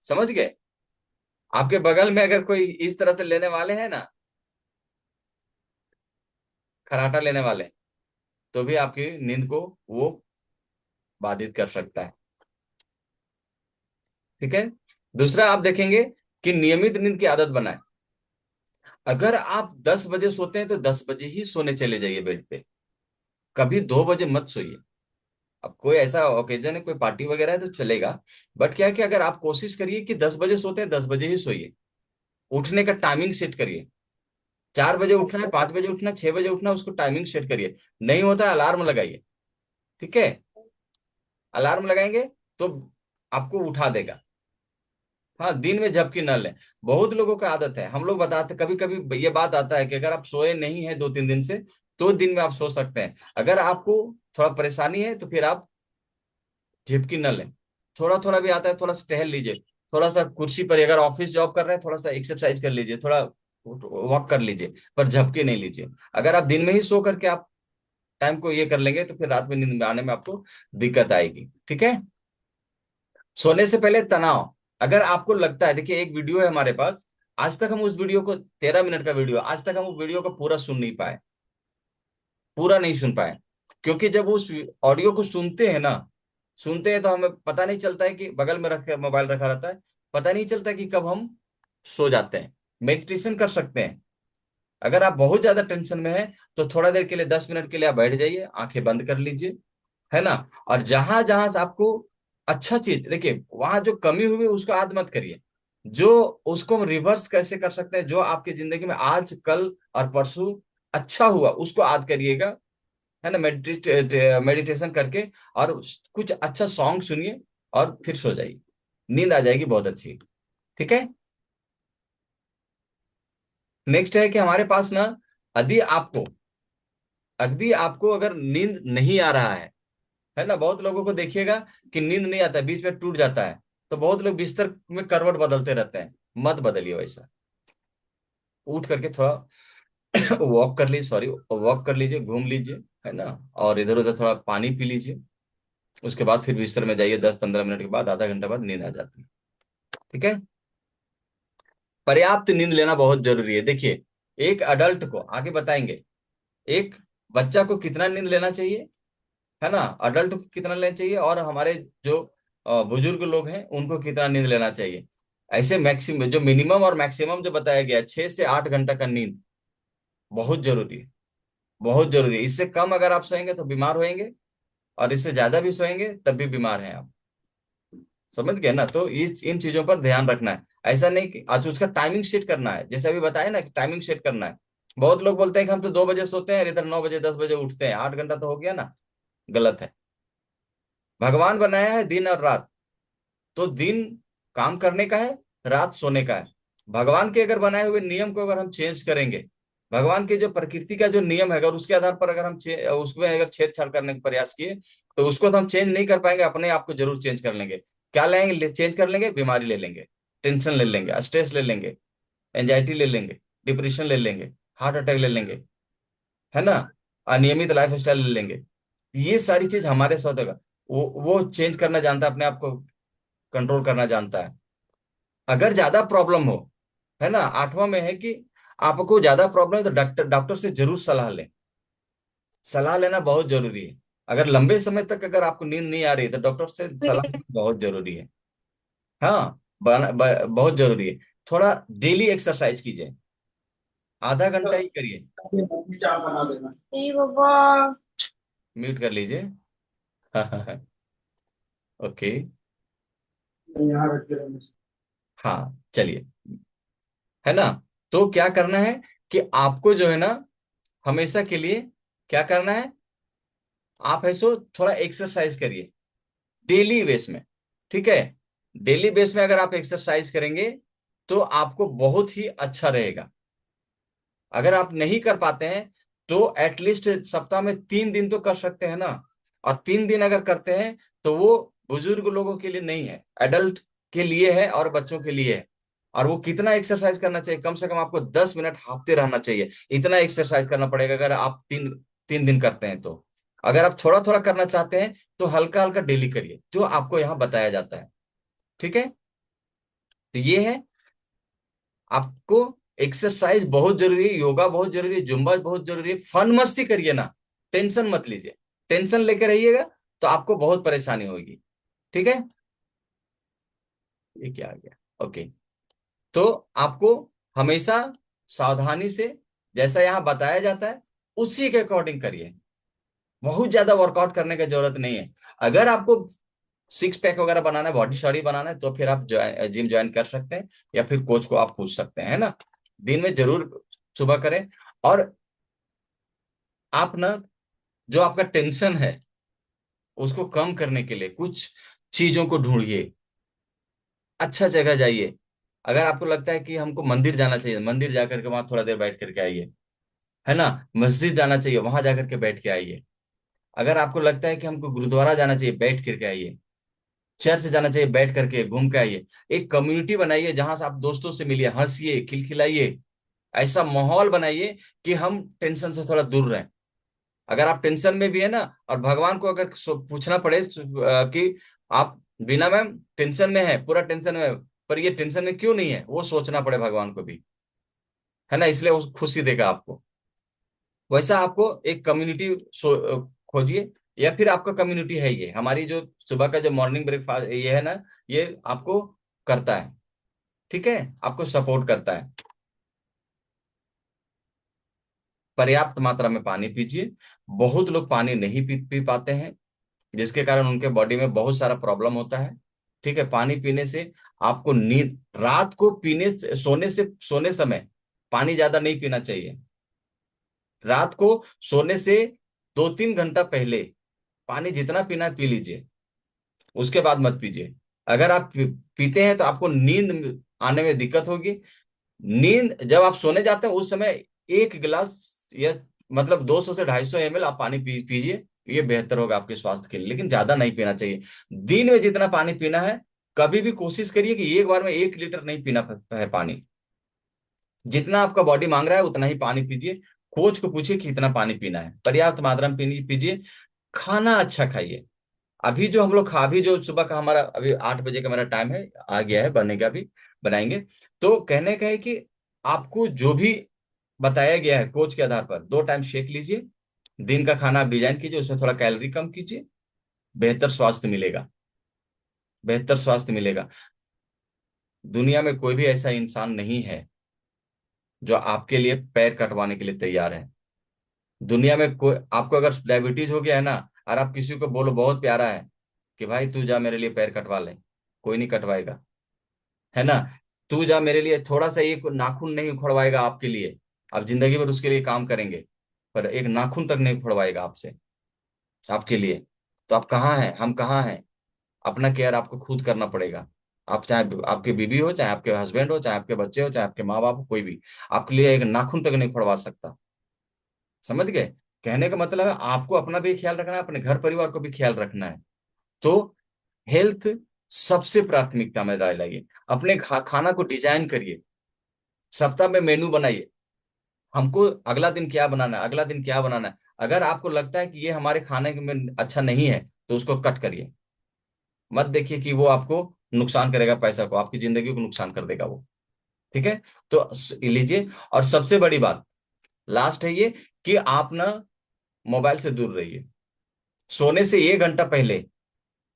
समझ गए? आपके बगल में अगर कोई इस तरह से लेने वाले हैं ना, खराटा लेने वाले, तो भी आपकी नींद को वो बाधित कर सकता है। ठीक है। दूसरा आप देखेंगे कि नियमित नींद की आदत बनाए। अगर आप 10 बजे सोते हैं तो 10 बजे ही सोने चले जाइए बेड पे, कभी 2 बजे मत सोइए। अब कोई ऐसा ओकेजन है, कोई पार्टी वगैरह है तो चलेगा, बट क्या है कि अगर आप कोशिश करिए कि 10 बजे सोते हैं 10 बजे ही सोइए। उठने का टाइमिंग सेट करिए, 4 बजे उठना है, 5 बजे उठना है, 6 बजे उठना है, उसको टाइमिंग सेट करिए। नहीं होता है, अलार्म लगाइए। ठीक है? अलार्म लगाएंगे तो आपको उठा देगा। हाँ, दिन में झपकी न लें। बहुत लोगों का आदत है, हम लोग बताते, कभी कभी ये बात आता है कि अगर आप सोए नहीं है 2-3 दिन से, तो दिन में आप सो सकते हैं। अगर आपको थोड़ा परेशानी है तो फिर आप झपकी न लें। थोड़ा थोड़ा भी आता है, थोड़ा सा टहल लीजिए, थोड़ा सा कुर्सी पर, अगर ऑफिस जॉब कर रहे हैं थोड़ा सा एक्सरसाइज कर लीजिए, थोड़ा वॉक कर लीजिए, पर झपके नहीं लीजिए। अगर आप दिन में ही सो करके आप टाइम को ये कर लेंगे तो फिर रात में नींद में आने में आपको दिक्कत आएगी। ठीक है। सोने से पहले तनाव, अगर आपको लगता है, देखिए एक वीडियो है हमारे पास, आज तक हम उस वीडियो को, 13 मिनट का वीडियो, आज तक हम उस वीडियो को पूरा सुन नहीं पाए, पूरा नहीं सुन पाए। क्योंकि जब उस ऑडियो को सुनते हैं ना, सुनते हैं तो हमें पता नहीं चलता है कि बगल में रख मोबाइल रखा रहता है, पता नहीं चलता कि कब हम सो जाते हैं। मेडिटेशन कर सकते हैं। अगर आप बहुत ज्यादा टेंशन में हैं तो थोड़ा देर के लिए, 10 मिनट के लिए आप बैठ जाइए, आंखें बंद कर लीजिए, है ना। और जहां जहां से आपको अच्छा चीज, देखिए वहां जो कमी हुई है उसको याद मत करिए, जो उसको हम रिवर्स कैसे कर सकते हैं, जो आपकी जिंदगी में आज कल और परसों अच्छा हुआ उसको याद करिएगा, है ना। मेडिटेशन करके, और कुछ अच्छा सॉन्ग सुनिए और फिर सो जाइए, नींद आ जाएगी बहुत अच्छी। ठीक है। नेक्स्ट है कि हमारे पास ना, यदि आपको यदि आपको अगर नींद नहीं आ रहा है ना, बहुत लोगों को देखिएगा कि नींद नहीं आता, बीच में टूट जाता है, तो बहुत लोग बिस्तर में करवट बदलते रहते हैं। मत बदलिए वैसा, उठ करके थोड़ा वॉक कर लीजिए, सॉरी वॉक कर लीजिए, घूम लीजिए, है ना। और इधर उधर थोड़ा पानी पी लीजिए, उसके बाद फिर बिस्तर में जाइए, 10-15 मिनट के बाद, आधा घंटा बाद नींद आ जाती है। ठीक है। पर्याप्त नींद लेना बहुत जरूरी है। देखिए, एक अडल्ट को आगे बताएंगे, एक बच्चा को कितना नींद लेना चाहिए, है ना, अडल्ट को कितना लेना चाहिए, और हमारे जो बुजुर्ग लोग हैं उनको कितना नींद लेना चाहिए। ऐसे मैक्सिमम, जो मिनिमम और मैक्सिमम जो बताया गया, 6 से 8 घंटा का नींद बहुत जरूरी है, बहुत जरूरी है। इससे कम अगर आप सोएंगे तो बीमार होएंगे, और इससे ज्यादा भी सोएंगे तब भी बीमार हैं आप। समझ गए ना। तो इस इन चीजों पर ध्यान रखना है। ऐसा नहीं कि आज उसका टाइमिंग सेट करना है, जैसे अभी बताया ना कि टाइमिंग सेट करना है। बहुत लोग बोलते हैं कि हम तो 2 बजे सोते हैं, इधर 9 बजे 10 बजे उठते हैं, 8 घंटा तो हो गया ना। गलत है। भगवान बनाया है दिन और रात, तो दिन काम करने का है, रात सोने का है। भगवान के अगर बनाए हुए नियम को अगर हम चेंज करेंगे, भगवान के जो प्रकृति का जो नियम है, अगर उसके आधार पर अगर हम उसमें अगर छेड़छाड़ करने का प्रयास किए, तो उसको तो हम चेंज नहीं कर पाएंगे, अपने आप को जरूर चेंज कर लेंगे। क्या लेंगे, चेंज कर लेंगे, बीमारी ले लेंगे, टेंशन ले लेंगे, स्ट्रेस ले लेंगे, एंजाइटी ले लेंगे, डिप्रेशन ले लेंगे, हार्ट अटैक ले लेंगे, है ना, अनियमित लाइफ स्टाइल ले लेंगे। ये सारी चीज हमारे साथ होगा। वो चेंज करना जानता है, अपने आप को कंट्रोल करना जानता है। अगर ज्यादा प्रॉब्लम हो, है ना, 8वां में है कि आपको ज्यादा प्रॉब्लम है तो डॉक्टर डॉक्टर से जरूर सलाह लें। सलाह लेना बहुत जरूरी है। अगर लंबे समय तक अगर आपको नींद नहीं आ रही तो डॉक्टर से सलाह लेना बहुत जरूरी है। हाँ, बहुत जरूरी है। थोड़ा डेली एक्सरसाइज कीजिए, आधा घंटा ही करिए। ए बाबा। म्यूट कर लीजिए। ओके। हाँ चलिए, है ना। तो क्या करना है कि आपको जो है ना, हमेशा के लिए क्या करना है, आप है सो थोड़ा एक्सरसाइज करिए डेली बेस में। ठीक है। डेली बेस में अगर आप एक्सरसाइज करेंगे तो आपको बहुत ही अच्छा रहेगा। अगर आप नहीं कर पाते हैं तो एटलीस्ट सप्ताह में 3 दिन तो कर सकते हैं ना। और 3 दिन अगर करते हैं तो वो बुजुर्ग लोगों के लिए नहीं है, एडल्ट के लिए है और बच्चों के लिए है। और वो कितना एक्सरसाइज करना चाहिए, कम से कम आपको 10 मिनट हाँफते रहना चाहिए, इतना एक्सरसाइज करना पड़ेगा अगर आप तीन तीन दिन करते हैं तो। अगर आप थोड़ा थोड़ा करना चाहते हैं तो हल्का हल्का डेली करिए, जो आपको यहाँ बताया जाता है। ठीक है। तो ये है, आपको एक्सरसाइज बहुत जरूरी है, योगा बहुत जरूरी है, जुम्बा बहुत जरूरी है। फन मस्ती करिए ना, टेंशन मत लीजिए। टेंशन लेकर रहिएगा तो आपको बहुत परेशानी होगी। ठीक है। ये क्या आ गया, ओके। तो आपको हमेशा सावधानी से, जैसा यहाँ बताया जाता है उसी के अकॉर्डिंग करिए। बहुत ज्यादा वर्कआउट करने की जरूरत नहीं है। अगर आपको 6 पैक वगैरह बनाना है, बॉडी शॉडी बनाना है, तो फिर आप जिम ज्वाइन कर सकते हैं, या फिर कोच को आप पूछ सकते हैं, है ना। दिन में जरूर सुबह करें। और आप ना, जो आपका टेंशन है उसको कम करने के लिए कुछ चीजों को ढूंढिए, अच्छा जगह जाइए। अगर आपको लगता है कि हमको मंदिर जाना चाहिए, मंदिर जाकर के वहां थोड़ा देर बैठ करके आइए, है ना। मस्जिद जाना चाहिए, वहां जाकर के बैठ के आइए। अगर आपको लगता है कि हमको गुरुद्वारा जाना चाहिए, बैठ करके आइए। चर्च जाना चाहिए, बैठ करके घूम के आइए, एक कम्युनिटी बनाइए जहां से आप दोस्तों से मिलिए, हंसिए, खिलखिलाइए, ऐसा माहौल बनाइए कि हम टेंशन से थोड़ा दूर रहें। अगर आप टेंशन में भी है ना, और भगवान को अगर पूछना पड़े कि आप बिना मैम टेंशन में है, पूरा टेंशन में है, पर ये टेंशन में क्यों नहीं है, वो सोचना पड़े भगवान को भी, है ना, इसलिए वो खुशी देगा आपको। वैसा आपको एक कम्युनिटी खोजिए, या फिर आपका कम्युनिटी है, ये हमारी जो सुबह का जो मॉर्निंग ब्रेकफास्ट ये है ना, ये आपको करता है, ठीक है, आपको सपोर्ट करता है। पर्याप्त मात्रा में पानी पीजिए। बहुत लोग पानी नहीं पी पाते हैं, जिसके कारण उनके बॉडी में बहुत सारा प्रॉब्लम होता है। ठीक है, पानी पीने से आपको नींद, रात को सोने समय पानी ज्यादा नहीं पीना चाहिए। रात को सोने से 2-3 घंटा पहले पानी जितना पीना है पी लीजिए, उसके बाद मत पीजिए। अगर आप पीते हैं तो आपको नींद आने में दिक्कत होगी। नींद जब आप सोने जाते हैं उस समय 1 गिलास या मतलब 200 से 250 ml आप पानी पीजिए, ये बेहतर होगा आपके स्वास्थ्य के लिए, लेकिन ज्यादा नहीं पीना चाहिए। दिन में जितना पानी पीना है, कभी भी कोशिश करिए कि एक बार में 1 लीटर नहीं पीना है पानी। जितना आपका बॉडी मांग रहा है उतना ही पानी पीजिए। कोच को पूछिए कि कितना पानी पीना है, पर्याप्त मात्रा में पीजिए। खाना अच्छा खाइए। अभी जो सुबह का हमारा अभी 8 बजे का मेरा टाइम है, आ गया है बनने का, अभी बनाएंगे। तो कहने का है कि आपको जो भी बताया गया है कोच के आधार पर, 2 टाइम शेक लीजिए। दिन का खाना आप डिजाइन कीजिए, उसमें थोड़ा कैलोरी कम कीजिए। बेहतर स्वास्थ्य मिलेगा, बेहतर स्वास्थ्य मिलेगा। दुनिया में कोई भी ऐसा इंसान नहीं है जो आपके लिए पैर कटवाने के लिए तैयार है। दुनिया में कोई, आपको अगर डायबिटीज हो गया है ना, और आप किसी को बोलो बहुत प्यारा है कि भाई तू जा मेरे लिए पैर कटवा ले, कोई नहीं कटवाएगा, है ना। तू जा मेरे लिए, थोड़ा सा एक नाखून नहीं उखड़वाएगा आपके लिए, आप जिंदगी भर उसके लिए काम करेंगे, पर एक नाखून तक नहीं उखड़वाएगा आपसे, आपके लिए। तो आप कहाँ हैं, हम कहाँ हैं। अपना केयर आपको खुद करना पड़ेगा। आप चाहे आपके बीवी हो, चाहे आपके हस्बैंड हो, चाहे आपके बच्चे हो, चाहे आपके माँ बाप हो, कोई भी आपके लिए एक नाखून तक नहीं उखड़वा सकता। समझ गए। कहने का मतलब है आपको अपना भी ख्याल रखना है, अपने घर परिवार को भी ख्याल रखना है। तो हेल्थ सबसे प्राथमिकता में लाइए। अपने खाना को डिजाइन करिए, सप्ताह में मेनू बनाइए, हमको अगला दिन क्या बनाना है, अगला दिन क्या बनाना है। अगर आपको लगता है कि ये हमारे खाने में अच्छा नहीं है तो उसको कट करिए। मत देखिए कि वो आपको नुकसान करेगा, पैसा को, आपकी जिंदगी को नुकसान कर देगा वो। ठीक है, तो लीजिए। और सबसे बड़ी बात लास्ट है ये, कि आप ना मोबाइल से दूर रहिए। सोने से 1 घंटा पहले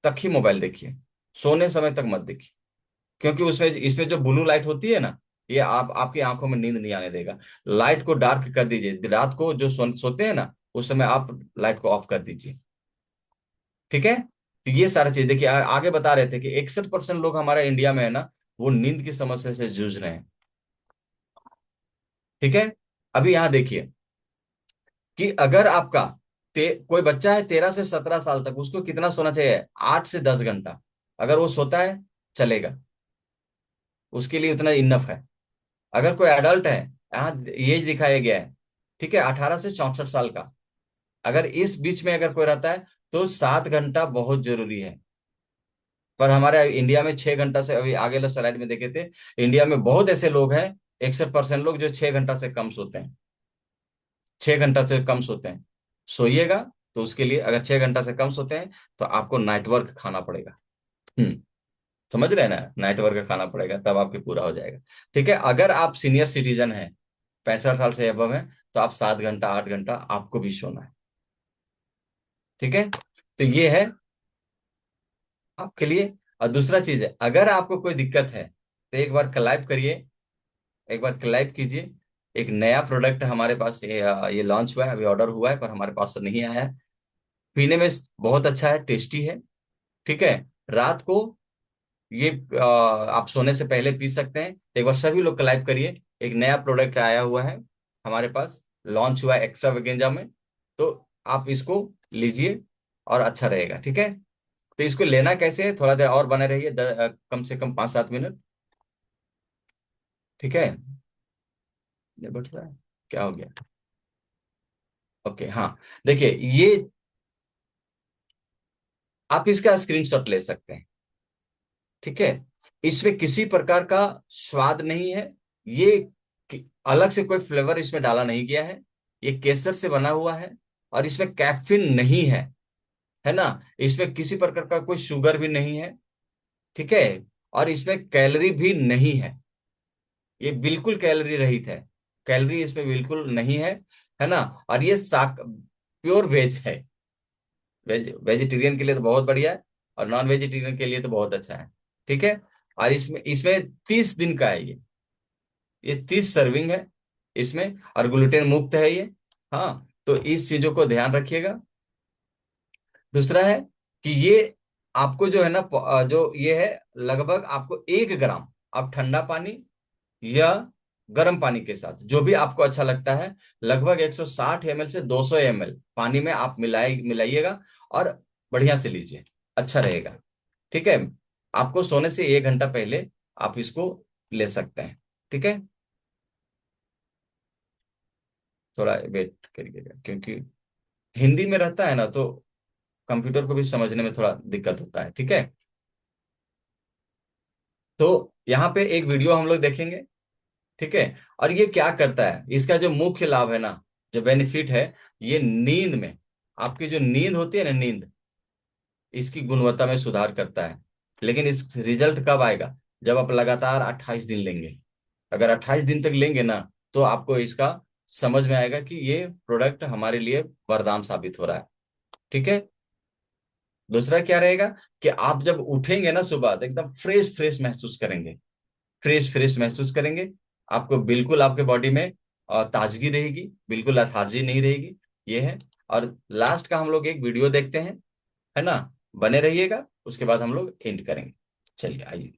तक ही मोबाइल देखिए, सोने समय तक मत देखिए, क्योंकि उसमें इसमें जो ब्लू लाइट होती है ना, ये आपकी आंखों में नींद नहीं आने देगा। लाइट को डार्क कर दीजिए, रात को जो सोते हैं ना उस समय आप लाइट को ऑफ कर दीजिए। ठीक है, तो ये सारा चीज देखिए, आगे बता रहे थे कि 61% लोग हमारे इंडिया में है ना, वो नींद की समस्या से जूझ रहे हैं। ठीक है, अभी यहां देखिए कि अगर आपका कोई बच्चा है 13 से 17 साल तक, उसको कितना सोना चाहिए, 8 से 10 घंटा। अगर वो सोता है चलेगा, उसके लिए उतना इनफ है। अगर कोई एडल्ट है, यहाँ एज दिखाया गया है, ठीक है, 18 से 64 साल का, अगर इस बीच में अगर कोई रहता है तो 7 घंटा बहुत जरूरी है। पर हमारे इंडिया में 6 घंटा से, अभी आगे वाले स्लाइड में देखे थे, इंडिया में बहुत ऐसे लोग हैं, 61% लोग जो 6 घंटा से कम सोते हैं, 6 घंटा से कम सोते हैं। सोइएगा, तो उसके लिए अगर 6 घंटा से कम सोते हैं तो आपको नाइट वर्क खाना पड़ेगा। समझ रहे हैं ना, नाइट वर्क खाना पड़ेगा, तब आपके पूरा हो जाएगा। ठीक है, अगर आप सीनियर सिटीजन हैं, 65 साल से एबव है, तो आप 7 घंटा 8 घंटा आपको भी सोना है। ठीक है, तो ये है आपके लिए। और दूसरा चीज है, अगर आपको कोई दिक्कत है तो एक बार क्लाइप करिए, एक बार क्लाइप कीजिए। एक नया प्रोडक्ट हमारे पास ये लॉन्च हुआ है, अभी ऑर्डर हुआ है पर हमारे पास तो नहीं आया है। पीने में बहुत अच्छा है, टेस्टी है। ठीक है, रात को ये आप सोने से पहले पी सकते हैं। एक बार सभी लोग क्लाइप करिए। एक नया प्रोडक्ट आया हुआ है हमारे पास, लॉन्च हुआ है एक्स्ट्रा वेगेंजा में, तो आप इसको लीजिए और अच्छा रहेगा। ठीक है, तो इसको लेना कैसे है, थोड़ा देर और बने रहिए, कम से कम 5-7 मिनट। ठीक है, ये बढ़ रहा है, क्या हो गया। ओके, हाँ, देखिए ये आप इसका स्क्रीनशॉट ले सकते हैं। ठीक है। इसमें किसी प्रकार का स्वाद नहीं है, ये अलग से कोई फ्लेवर इसमें डाला नहीं गया है, ये केसर से बना हुआ है, और इसमें कैफीन नहीं है ना। इसमें किसी प्रकार का कोई शुगर भी नहीं है, ठीक है। और इसमें कैलोरी भी नहीं है, ये बिल्कुल कैलोरी रहित है, कैलोरी इसमें बिल्कुल नहीं है ना। और ये शाक प्योर वेज है, वेजिटेरियन के लिए तो बहुत बढ़िया है, और नॉन वेजिटेरियन के लिए तो बहुत अच्छा है, ठीक है। और इसमें इसमें 30 दिन का है ये 30 सर्विंग है इसमें, और ग्लूटेन मुक्त है ये। हाँ, तो इस चीजों को ध्यान रखिएगा। दूसरा है कि ये आपको जो है ना, जो ये है, लगभग आपको 1 ग्राम आप ठंडा पानी या गर्म पानी के साथ, जो भी आपको अच्छा लगता है, लगभग 160 ml से 200 ml पानी में आप मिलाइएगा, और बढ़िया से लीजिए, अच्छा रहेगा, ठीक है। आपको सोने से 1 घंटा पहले आप इसको ले सकते हैं, ठीक है। थोड़ा वेट करिएगा, क्योंकि हिंदी में रहता है ना, तो कंप्यूटर को भी समझने में थोड़ा दिक्कत होता है, ठीक है। तो यहाँ पे एक वीडियो हम लोग देखेंगे, ठीक है। और ये क्या करता है, इसका जो मुख्य लाभ है ना, जो बेनिफिट है, ये नींद में, आपकी जो नींद होती है ना, नींद, इसकी गुणवत्ता में सुधार करता है। लेकिन इस रिजल्ट कब आएगा, जब आप लगातार 28 दिन लेंगे। अगर 28 दिन तक लेंगे ना, तो आपको इसका समझ में आएगा कि ये प्रोडक्ट हमारे लिए वरदान साबित हो रहा है, ठीक है। दूसरा क्या रहेगा, कि आप जब उठेंगे ना सुबह, तो एकदम फ्रेश फ्रेश महसूस करेंगे, फ्रेश फ्रेश महसूस करेंगे। आपको बिल्कुल आपके बॉडी में ताजगी रहेगी, बिल्कुल लेथार्जी नहीं रहेगी, ये है। और लास्ट का हम लोग एक वीडियो देखते हैं, है ना। बने रहिएगा, उसके बाद हम लोग एंड करेंगे। चलिए आइए।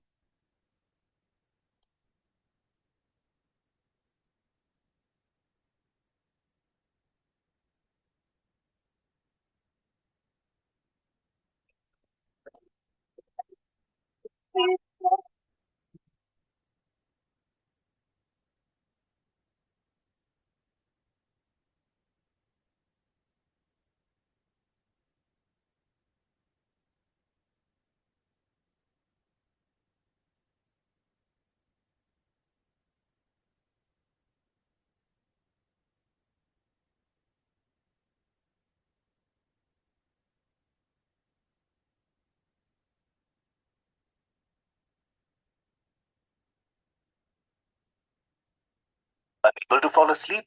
Unable to fall asleep?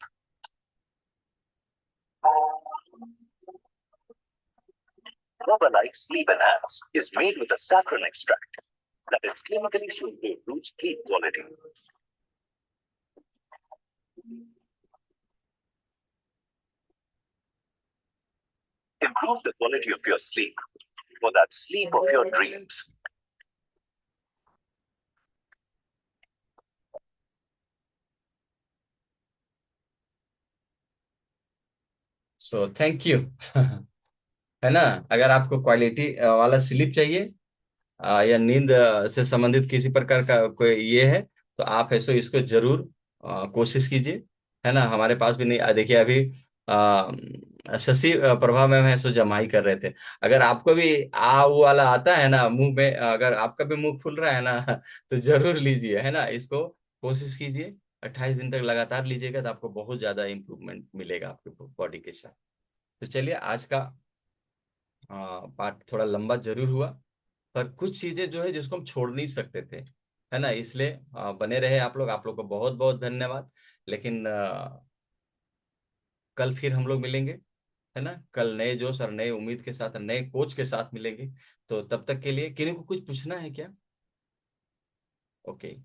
Herbalife Sleep Enhance is made with a saffron extract that is clinically shown to improve sleep quality. Improve the quality of your sleep for that sleep of your dreams. So thank you. है ना। अगर आपको quality वाला sleep चाहिए, या नींद से संबंधित किसी प्रकार का कोई ये है, तो आप ऐसो इसको जरूर कोशिश कीजिए, है ना। हमारे पास भी नहीं, देखिए अभी शशि प्रभा मैम है, सो जमाई कर रहे थे। अगर आपको भी वो वाला आता है ना मुंह में, अगर आपका भी मुंह खुल रहा है ना, तो जरूर लीजिए, है ना। इसको कोशिश कीजिए, 28 दिन तक लगातार लीजिएगा, तो आपको बहुत ज्यादा इंप्रूवमेंट मिलेगा आपके बॉडी के साथ। तो चलिए, आज का पार्ट थोड़ा लंबा जरूर हुआ, पर कुछ चीजें जो है जिसको हम छोड़ नहीं सकते थे, है ना। इसलिए बने रहे आप लोग को बहुत बहुत धन्यवाद। लेकिन कल फिर हम लोग मिलेंगे, है ना। कल नए जोश और नए उम्मीद के साथ, नए कोच के साथ मिलेंगे। तो तब तक के लिए किन्हीं को कुछ पूछना है क्या? ओके।